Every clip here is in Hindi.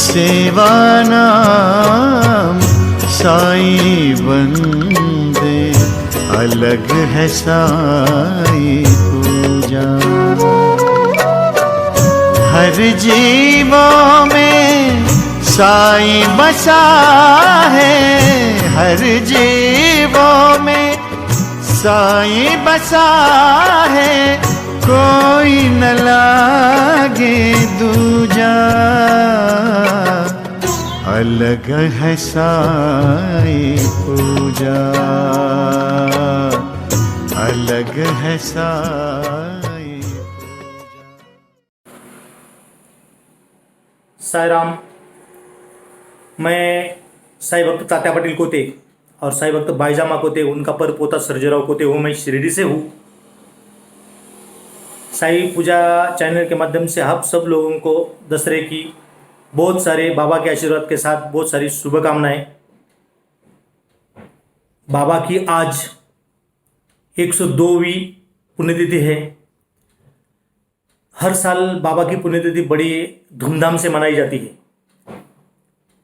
सेवा नाम साई बंदे, अलग है साई पूजा। हर जीवों में साई बसा है, हर जीवों में साई बसा है, कोई न लागे दूजा। अलग है साई पूजा, अलग है साई पूजा। साई राम। मैं साई भक्त तात्या पाटील कोते और साई भक्त बाईजामा कोते, उनका पर पोता सर्जेराव कोते हूँ। मैं शिरडी से हूँ। साई पूजा चैनल के माध्यम से आप सब लोगों को दशहरे की बहुत सारे बाबा के आशीर्वाद के साथ बहुत सारी शुभकामनाएं। बाबा की आज 102वीं पुण्यतिथि है। हर साल बाबा की पुण्यतिथि बड़ी धूमधाम से मनाई जाती है,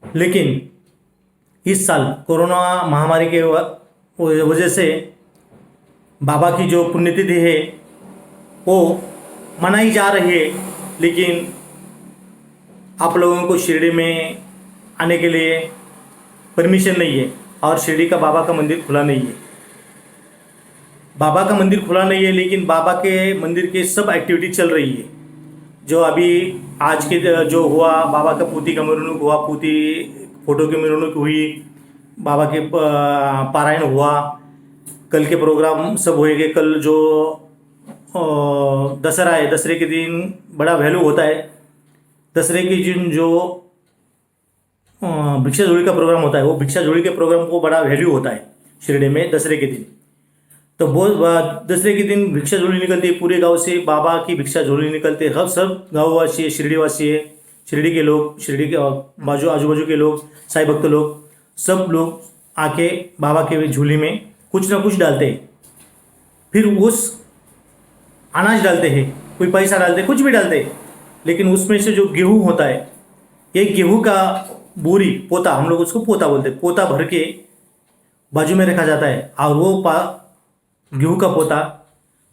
लेकिन इस साल कोरोना महामारी के वजह से बाबा की जो पुण्यतिथि है वो मनाई जा रही है, लेकिन आप लोगों को शिरडी में आने के लिए परमिशन नहीं है और शिरडी का बाबा का मंदिर खुला नहीं है। बाबा का मंदिर खुला नहीं है, लेकिन बाबा के मंदिर के सब एक्टिविटी चल रही है। जो अभी आज के जो हुआ, बाबा का पूती का मिरवणूक हुआ, पूती फोटो की मिरवणूक हुई, बाबा के पारायण हुआ, कल के प्रोग्राम सब होएंगे। कल जो दशहरा है, दशहरे के दिन बड़ा वैल्यू होता है। दशहरे के दिन जो भिक्षा झोली का प्रोग्राम होता है, वो भिक्षा झोली के प्रोग्राम को बड़ा वैल्यू होता है शिरडी में दशहरे के दिन। तो बहुत दशहरे के दिन भिक्षा झोली निकलती है, पूरे गांव से बाबा की भिक्षा झोली निकलते हैं। सब गाँववासी है, शिरडीवासी है, शिरडी के लोग, शिरडी के बाजू आजू बाजू के लोग, साई भक्त लोग, सब लोग आके बाबा के झोली में कुछ ना कुछ डालते हैं। फिर उस अनाज डालते हैं, कोई पैसा डालते, कुछ भी डालते हैं, लेकिन उसमें से जो गेहूँ होता है, एक गेहूँ का बोरी, पोता, हम लोग उसको पोता बोलते हैं, पोता भर के बाजू में रखा जाता है। और वो गेहूँ का पोता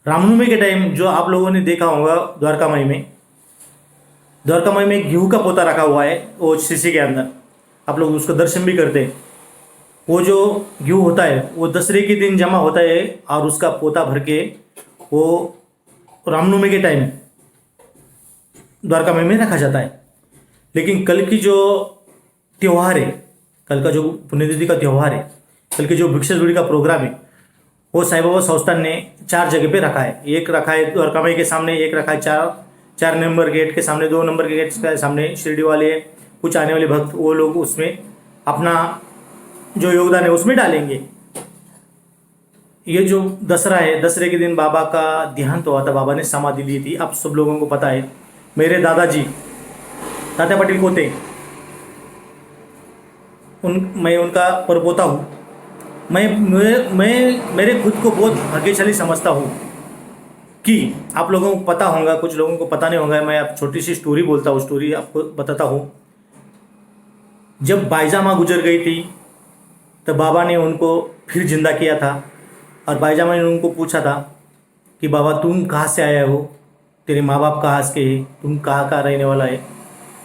रामनवमी के टाइम जो आप लोगों ने देखा होगा द्वारका माई में, द्वारका माई में गेहूँ का पोता रखा हुआ है, वो शीशे के अंदर आप लोग उसको दर्शन भी करते हैं। वो जो गेहूँ होता है वो दशहरे के दिन जमा होता है और उसका पोता भर के वो रामनवमी के टाइम द्वारका माई में रखा जाता है। लेकिन कल की जो त्यौहार है, कल का जो पुण्यतिथि का त्यौहार है, कल की जो भिक्षा झोली का प्रोग्राम है, वो साई बाबा संस्थान ने 4 जगह पे रखा है। एक रखा है द्वारका माई के सामने, एक रखा है 4 नंबर गेट के सामने, 2 नंबर के गेट के सामने। शिरडी वाले कुछ आने वाले भक्त वो लोग उसमें अपना जो योगदान है उसमें डालेंगे। ये जो दशहरा है, दशहरे के दिन बाबा का देहांत हुआ था, बाबा ने समाधि ली थी। आप सब लोगों को पता है। मेरे दादाजी तात्या पाटील कोते, मैं उनका परपोता हूँ। मैं मेरे खुद को बहुत भाग्यशाली समझता हूँ कि आप लोगों को पता होगा, कुछ लोगों को पता नहीं होगा। मैं आप छोटी सी स्टोरी बोलता हूँ, स्टोरी आपको बताता हूँ। जब बाईजामा गुजर गई थी तो बाबा ने उनको फिर जिंदा किया था और बाईजामा ने उनको पूछा था कि बाबा तुम कहाँ से आया हो, तेरे माँ बाप कहाँ के हैं, तुम कहाँ का रहने वाला है।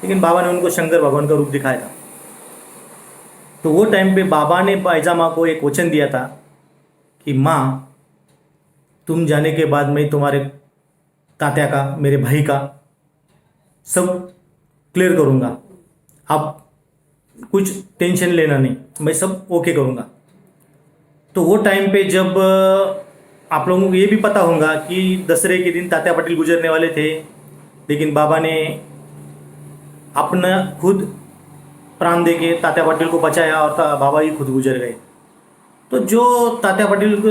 लेकिन बाबा ने उनको शंकर भगवान का रूप दिखाया था। तो वो टाइम पे बाबा ने बाईजामा को एक वचन दिया था कि माँ तुम जाने के बाद मैं तुम्हारे तात्या का, मेरे भाई का सब क्लियर करूँगा, आप कुछ टेंशन लेना नहीं, मैं सब ओके करूँगा। तो वो टाइम पे जब आप लोगों को ये भी पता होगा कि दशहरे के दिन तात्या पाटील गुजरने वाले थे, लेकिन बाबा ने अपना खुद प्राण दे के तात्या पाटील को बचाया और बाबा ही खुद गुजर गए। तो जो तात्या पाटील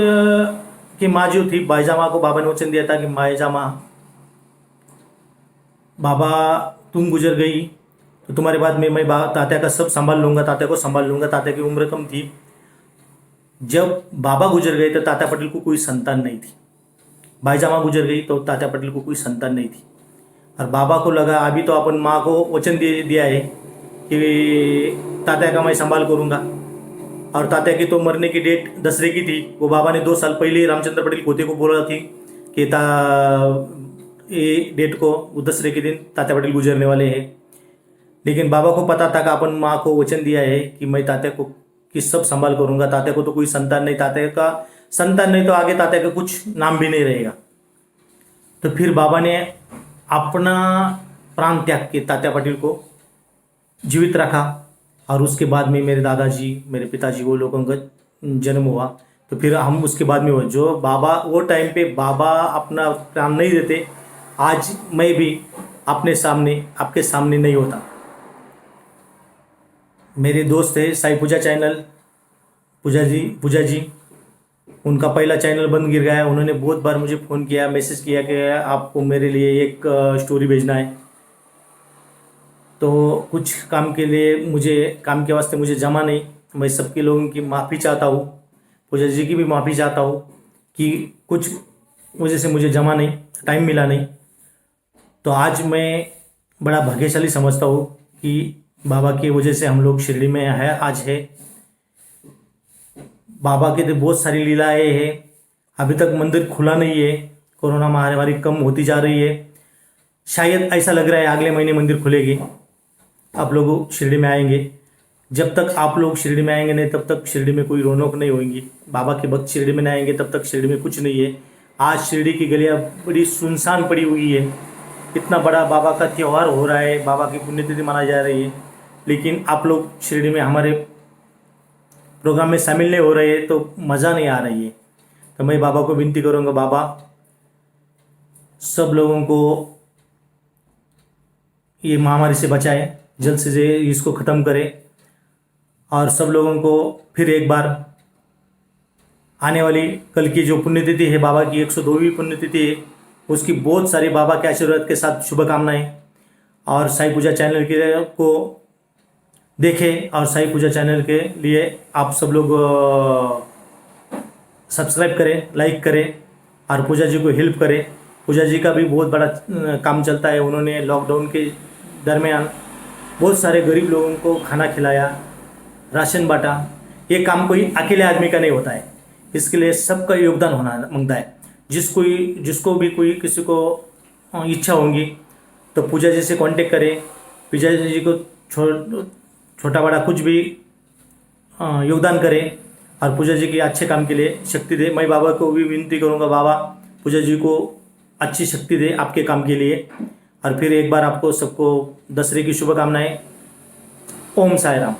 की माँ जो थी बाईजामा को बाबा ने वचन दिया था कि बाईजामा बाबा तुम गुजर गई तो तुम्हारे बाद में मैं तात्या का सब संभाल लूँगा, तात्या को संभाल लूँगा। तात्या की उम्र कम थी। जब बाबा गुजर गए तो तात्या पाटील को कोई संतान नहीं थी। बाईजामा गुजर गई तो तात्या पाटील को कोई संतान नहीं थी। और बाबा को लगा अभी तो अपन माँ को वचन दे दिया है कि तात्या का मैं संभाल करूँगा। और तात्या की तो मरने की डेट दसरे की थी। वो बाबा ने 2 साल पहले रामचंद्र पटेल खोते को बोला थी कि ये डेट को वो दसरे के दिन तात्या पटेल गुजरने वाले हैं। लेकिन बाबा को पता था कि अपन माँ को वचन दिया है कि मैं तात्या को कि सब संभाल करूँगा। तात्या को तो कोई संतान नहीं, तात्या का संतान नहीं तो आगे तात्या का कुछ नाम भी नहीं रहेगा। तो फिर बाबा ने अपना प्राण त्याग के तात्या पटेल को जीवित रखा। और उसके बाद में मेरे दादाजी, मेरे पिताजी, वो लोगों का जन्म हुआ। तो फिर हम उसके बाद में हुआ जो बाबा, वो टाइम पे बाबा अपना प्राण नहीं देते, आज मैं भी अपने सामने, आपके सामने नहीं होता। मेरे दोस्त है साई पूजा चैनल, पूजा जी, उनका पहला चैनल बंद गिर गया। उन्होंने बहुत बार मुझे फ़ोन किया, मैसेज किया कि आपको मेरे लिए एक स्टोरी भेजना है। तो कुछ काम के लिए काम के वास्ते मुझे जमा नहीं। मैं सबके लोगों की माफ़ी चाहता हूँ, पूजा जी की भी माफ़ी चाहता हूँ कि कुछ वजह से मुझे जमा नहीं, टाइम मिला नहीं। तो आज मैं बड़ा भाग्यशाली समझता हूँ कि बाबा की वजह से हम लोग शिरडी में आज है। बाबा के तो बहुत सारी लीलाएँ हैं। अभी तक मंदिर खुला नहीं है, कोरोना महामारी कम होती जा रही है। शायद ऐसा लग रहा है अगले महीने मंदिर खुलेगी, आप लोग शिरडी में आएंगे। जब तक आप लोग शिरडी में आएंगे नहीं, तब तक शिरडी में कोई रौनक नहीं होगी। बाबा के भक्त शिरडी में नहीं आएंगे तब तक शिरडी में कुछ नहीं है। आज शिरडी की गलियाँ बड़ी सुनसान पड़ी हुई है। इतना बड़ा बाबा का त्यौहार हो रहा है, बाबा की पुण्यतिथि मनाई जा रही है, लेकिन आप लोग शिरडी में हमारे प्रोग्राम में शामिल नहीं हो रहे हैं तो मज़ा नहीं आ रही है। तो मैं बाबा को विनती करूँगा, बाबा सब लोगों को ये महामारी से बचाए, जल्द से जल्द इसको ख़त्म करे। और सब लोगों को फिर एक बार आने वाली कल की जो पुण्यतिथि है, बाबा की 102वीं पुण्यतिथि है, उसकी बहुत सारी बाबा के आशीर्वाद के साथ शुभकामनाएं। और साई पूजा चैनल के को देखें और साई पूजा चैनल के लिए आप सब लोग सब्सक्राइब करें, लाइक करें और पूजा जी को हेल्प करें। पूजा जी का भी बहुत बड़ा काम चलता है। उन्होंने लॉकडाउन के दरमियान बहुत सारे गरीब लोगों को खाना खिलाया, राशन बांटा। ये काम कोई अकेले आदमी का नहीं होता है, इसके लिए सबका योगदान होना मांगता है। जिसको भी कोई किसी को इच्छा होगी तो पूजा जी से कांटेक्ट करें। पूजा जी को छोटा बड़ा कुछ भी योगदान करें और पूजा जी के अच्छे काम के लिए शक्ति दे। मैं बाबा को भी विनती करूंगा, बाबा पूजा जी को अच्छी शक्ति दे आपके काम के लिए। और फिर एक बार आपको सबको दसरे की शुभकामनाएं। ओम साई राम।